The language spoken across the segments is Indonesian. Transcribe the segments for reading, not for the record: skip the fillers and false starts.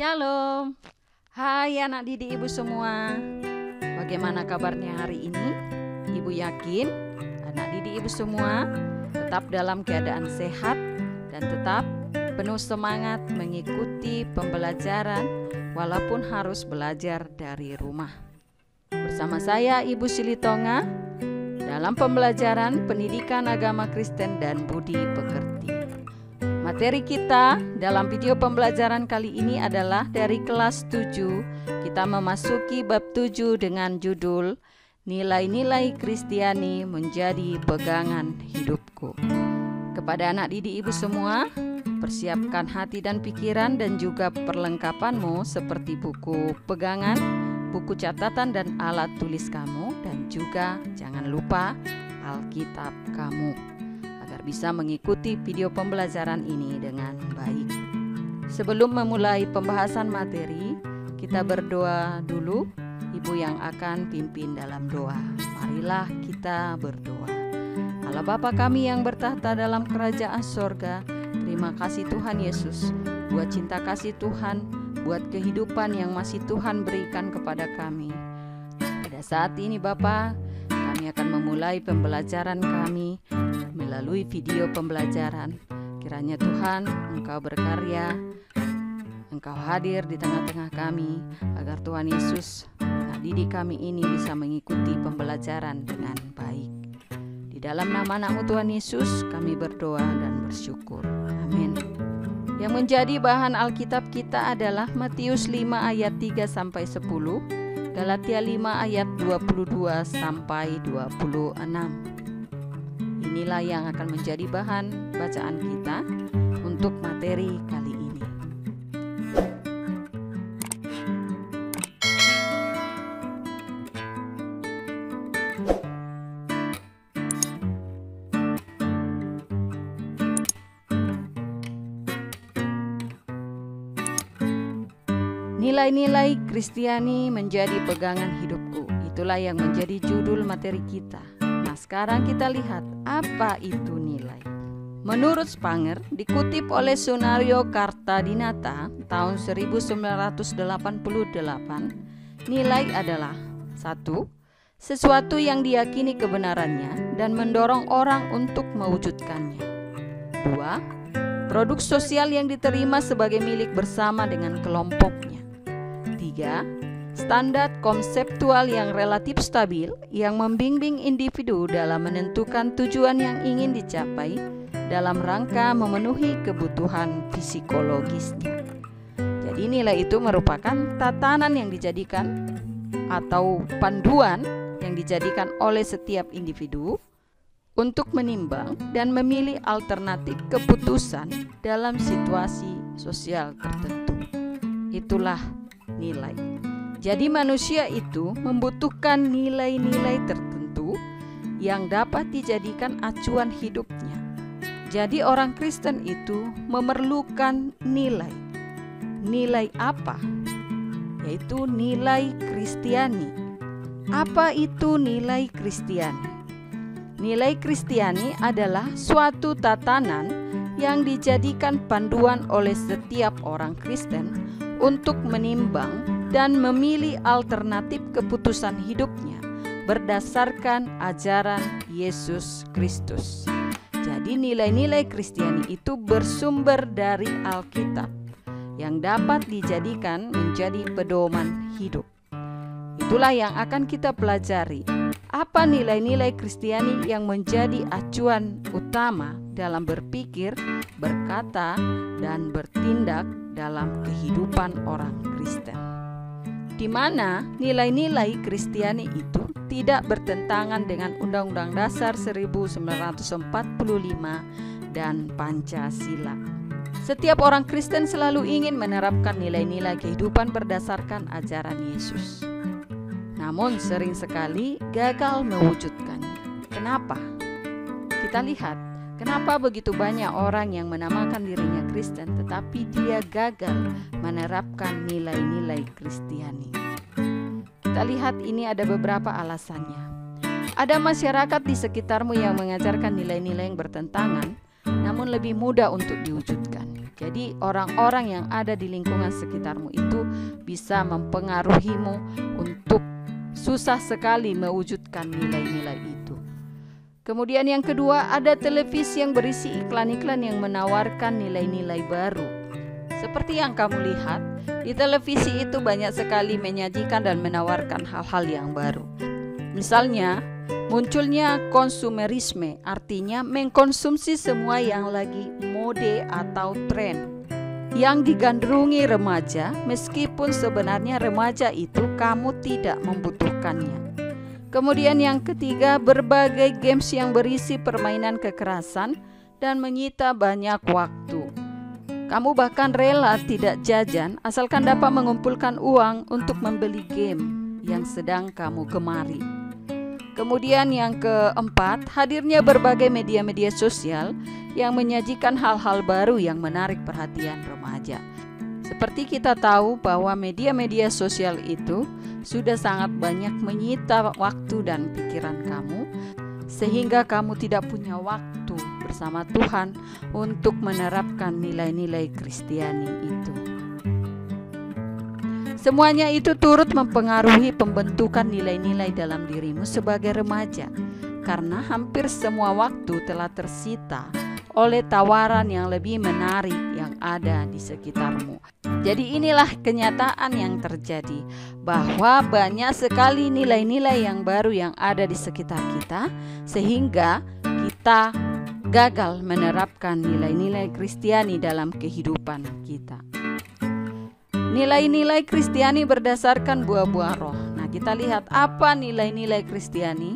Shalom. Hai anak didik ibu semua. Bagaimana kabarnya hari ini? Ibu yakin anak didik ibu semua tetap dalam keadaan sehat dan tetap penuh semangat mengikuti pembelajaran walaupun harus belajar dari rumah. Bersama saya Ibu Silitonga dalam pembelajaran pendidikan agama Kristen dan budi pekerti. Materi kita dalam video pembelajaran kali ini adalah dari kelas 7. Kita memasuki bab 7 dengan judul Nilai-nilai Kristiani menjadi pegangan hidupku. Kepada anak didik ibu semua, persiapkan hati dan pikiran dan juga perlengkapanmu seperti buku pegangan, buku catatan dan alat tulis kamu, dan juga jangan lupa Alkitab kamu, agar bisa mengikuti video pembelajaran ini dengan baik. Sebelum memulai pembahasan materi, kita berdoa dulu. Ibu yang akan pimpin dalam doa. Marilah kita berdoa. Allah Bapa kami yang bertahta dalam kerajaan sorga, terima kasih Tuhan Yesus buat cinta kasih Tuhan, buat kehidupan yang masih Tuhan berikan kepada kami. Pada saat ini Bapa, kami akan memulai pembelajaran kami melalui video pembelajaran. Kiranya Tuhan Engkau berkarya, Engkau hadir di tengah-tengah kami, agar Tuhan Yesus, anak didik kami ini bisa mengikuti pembelajaran dengan baik. Di dalam nama anak-Mu Tuhan Yesus kami berdoa dan bersyukur. Amin. Yang menjadi bahan Alkitab kita adalah Matius 5 ayat 3-10, Galatia 5 ayat 22-26. Inilah yang akan menjadi bahan bacaan kita untuk materi kali ini. Nilai-nilai Kristiani menjadi pegangan hidupku. Itulah yang menjadi judul materi kita. Nah, sekarang kita lihat apa itu nilai. Menurut Spanger, dikutip oleh Sunario Kartadinata tahun 1988, nilai adalah 1. Sesuatu yang diyakini kebenarannya dan mendorong orang untuk mewujudkannya. 2. Produk sosial yang diterima sebagai milik bersama dengan kelompoknya. 3. Standar konseptual yang relatif stabil yang membimbing individu dalam menentukan tujuan yang ingin dicapai dalam rangka memenuhi kebutuhan psikologisnya. Jadi nilai itu merupakan tatanan yang dijadikan atau panduan yang dijadikan oleh setiap individu untuk menimbang dan memilih alternatif keputusan dalam situasi sosial tertentu. Itulah nilai. Jadi manusia itu membutuhkan nilai-nilai tertentu yang dapat dijadikan acuan hidupnya. Jadi orang Kristen itu memerlukan nilai. Nilai apa? Yaitu nilai Kristiani. Apa itu nilai Kristiani? Nilai Kristiani adalah suatu tatanan yang dijadikan panduan oleh setiap orang Kristen untuk menimbang dan memilih alternatif keputusan hidupnya berdasarkan ajaran Yesus Kristus. Jadi nilai-nilai Kristiani itu bersumber dari Alkitab yang dapat dijadikan menjadi pedoman hidup. Itulah yang akan kita pelajari. Apa nilai-nilai Kristiani yang menjadi acuan utama dalam berpikir, berkata, dan bertindak dalam kehidupan orang Kristen, di mana nilai-nilai Kristiani itu tidak bertentangan dengan Undang-Undang Dasar 1945 dan Pancasila. Setiap orang Kristen selalu ingin menerapkan nilai-nilai kehidupan berdasarkan ajaran Yesus. Namun sering sekali gagal mewujudkannya. Kenapa? Kita lihat kenapa begitu banyak orang yang menamakan dirinya Kristen tetapi dia gagal menerapkan nilai-nilai Kristiani. Kita lihat ini ada beberapa alasannya. Ada masyarakat di sekitarmu yang mengajarkan nilai-nilai yang bertentangan namun lebih mudah untuk diwujudkan. Jadi orang-orang yang ada di lingkungan sekitarmu itu bisa mempengaruhimu untuk susah sekali mewujudkan nilai-nilai itu. Kemudian yang kedua, ada televisi yang berisi iklan-iklan yang menawarkan nilai-nilai baru. Seperti yang kamu lihat, di televisi itu banyak sekali menyajikan dan menawarkan hal-hal yang baru. Misalnya, munculnya konsumerisme, artinya mengkonsumsi semua yang lagi mode atau tren, yang digandrungi remaja, meskipun sebenarnya remaja itu kamu tidak membutuhkannya. Kemudian yang ketiga, berbagai games yang berisi permainan kekerasan dan menyita banyak waktu. Kamu bahkan rela tidak jajan asalkan dapat mengumpulkan uang untuk membeli game yang sedang kamu gemari. Kemudian yang keempat, hadirnya berbagai media-media sosial yang menyajikan hal-hal baru yang menarik perhatian remaja. Seperti kita tahu bahwa media-media sosial itu sudah sangat banyak menyita waktu dan pikiran kamu, sehingga kamu tidak punya waktu bersama Tuhan untuk menerapkan nilai-nilai Kristiani itu. Semuanya itu turut mempengaruhi pembentukan nilai-nilai dalam dirimu sebagai remaja, karena hampir semua waktu telah tersita oleh tawaran yang lebih menarik yang ada di sekitarmu. Jadi inilah kenyataan yang terjadi, bahwa banyak sekali nilai-nilai yang baru yang ada di sekitar kita, sehingga kita gagal menerapkan nilai-nilai Kristiani dalam kehidupan kita. Nilai-nilai Kristiani berdasarkan buah-buah roh. Nah, kita lihat apa nilai-nilai Kristiani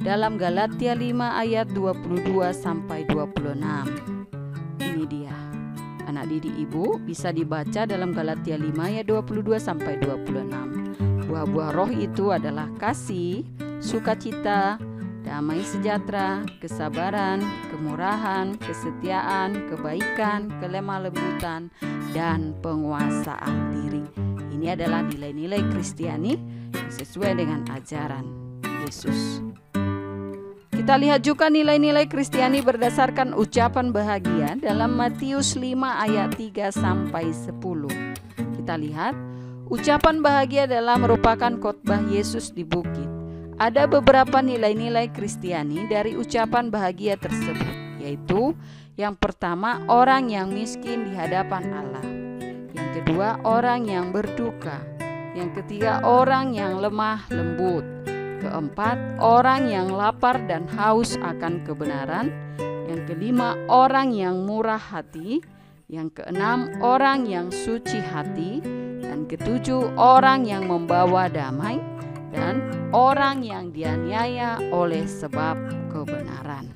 dalam Galatia 5 ayat 22 sampai 26. Ini dia. Anak didik ibu bisa dibaca dalam Galatia 5 ayat 22 sampai 26. Buah-buah roh itu adalah kasih, sukacita, damai sejahtera, kesabaran, kemurahan, kesetiaan, kebaikan, kelemah lembutan, dan penguasaan diri. Ini adalah nilai-nilai Kristiani yang sesuai dengan ajaran Yesus. Kita lihat juga nilai-nilai Kristiani berdasarkan ucapan bahagia dalam Matius 5 ayat 3 sampai 10. Kita lihat, ucapan bahagia adalah merupakan khotbah Yesus di bukit. Ada beberapa nilai-nilai Kristiani dari ucapan bahagia tersebut, yaitu yang pertama, orang yang miskin di hadapan Allah. Yang kedua, orang yang berduka. Yang ketiga, orang yang lemah lembut. Keempat, orang yang lapar dan haus akan kebenaran. Yang kelima, orang yang murah hati. Yang keenam, orang yang suci hati. Dan ketujuh, orang yang membawa damai. Dan orang yang dianiaya oleh sebab kebenaran.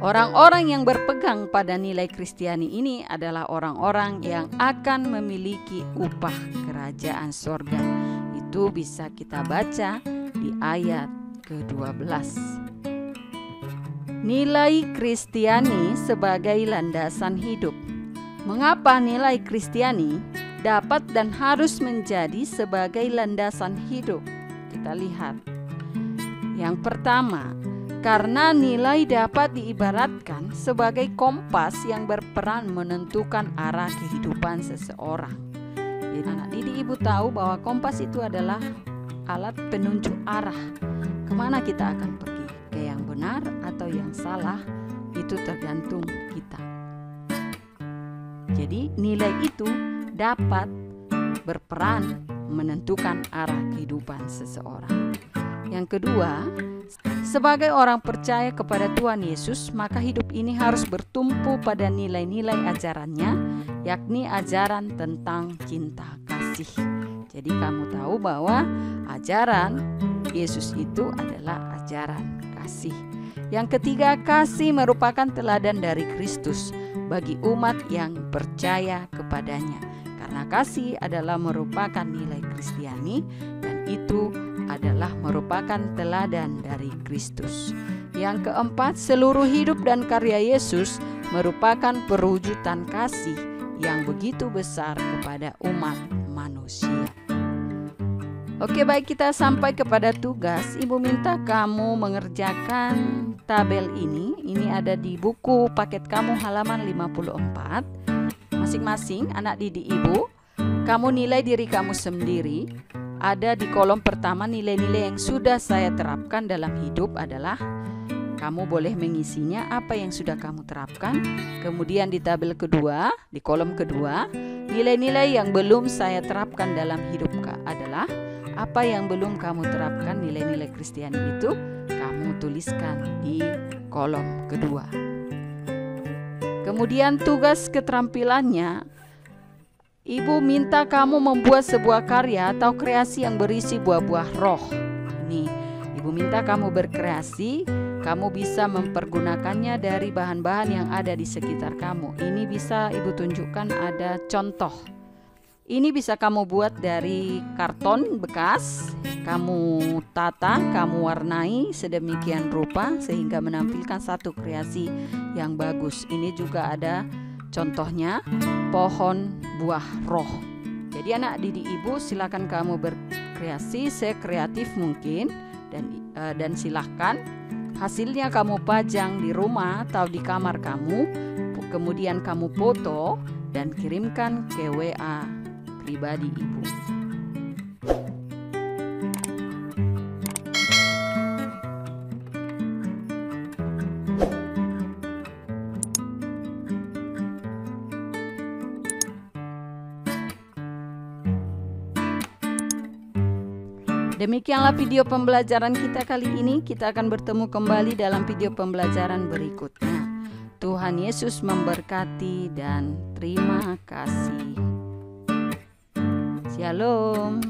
Orang-orang yang berpegang pada nilai Kristiani ini adalah orang-orang yang akan memiliki upah kerajaan sorga. Itu bisa kita baca di ayat ke-12. Nilai Kristiani sebagai landasan hidup. Mengapa nilai Kristiani dapat dan harus menjadi sebagai landasan hidup? Kita lihat. Yang pertama, karena nilai dapat diibaratkan sebagai kompas yang berperan menentukan arah kehidupan seseorang. Jadi anak didik ibu tahu bahwa kompas itu adalah alat penunjuk arah. Kemana kita akan pergi? Ke yang benar atau yang salah? Itu tergantung kita. Jadi nilai itu dapat berperan menentukan arah kehidupan seseorang. Yang kedua, sebagai orang percaya kepada Tuhan Yesus, maka hidup ini harus bertumpu pada nilai-nilai ajarannya, yakni ajaran tentang cinta kasih. Jadi kamu tahu bahwa ajaran Yesus itu adalah ajaran kasih. Yang ketiga, kasih merupakan teladan dari Kristus bagi umat yang percaya kepadanya. Karena kasih adalah merupakan nilai Kristiani dan itu adalah merupakan teladan dari Kristus. Yang keempat, seluruh hidup dan karya Yesus merupakan perwujudan kasih yang begitu besar kepada umat manusia. Oke, baik, kita sampai kepada tugas. Ibu minta kamu mengerjakan tabel ini. Ini ada di buku paket kamu halaman 54. Masing-masing anak didik ibu, kamu nilai diri kamu sendiri. Ada di kolom pertama nilai-nilai yang sudah saya terapkan dalam hidup adalah kamu boleh mengisinya apa yang sudah kamu terapkan. Kemudian di tabel kedua, di kolom kedua, nilai-nilai yang belum saya terapkan dalam hidup adalah apa yang belum kamu terapkan, nilai-nilai Kristiani itu kamu tuliskan di kolom kedua. Kemudian tugas keterampilannya, ibu minta kamu membuat sebuah karya atau kreasi yang berisi buah-buah roh. Ini ibu minta kamu berkreasi, kamu bisa mempergunakannya dari bahan-bahan yang ada di sekitar kamu. Ini bisa ibu tunjukkan ada contoh. Ini bisa kamu buat dari karton bekas, kamu tata, kamu warnai sedemikian rupa sehingga menampilkan satu kreasi yang bagus. Ini juga ada contohnya, pohon buah roh. Jadi anak didik ibu, silakan kamu berkreasi sekreatif mungkin dan silahkan hasilnya kamu pajang di rumah atau di kamar kamu, kemudian kamu foto dan kirimkan ke WA pribadi ibu. Demikianlah video pembelajaran kita kali ini. Kita akan bertemu kembali dalam video pembelajaran berikutnya. Tuhan Yesus memberkati dan terima kasih. Shalom.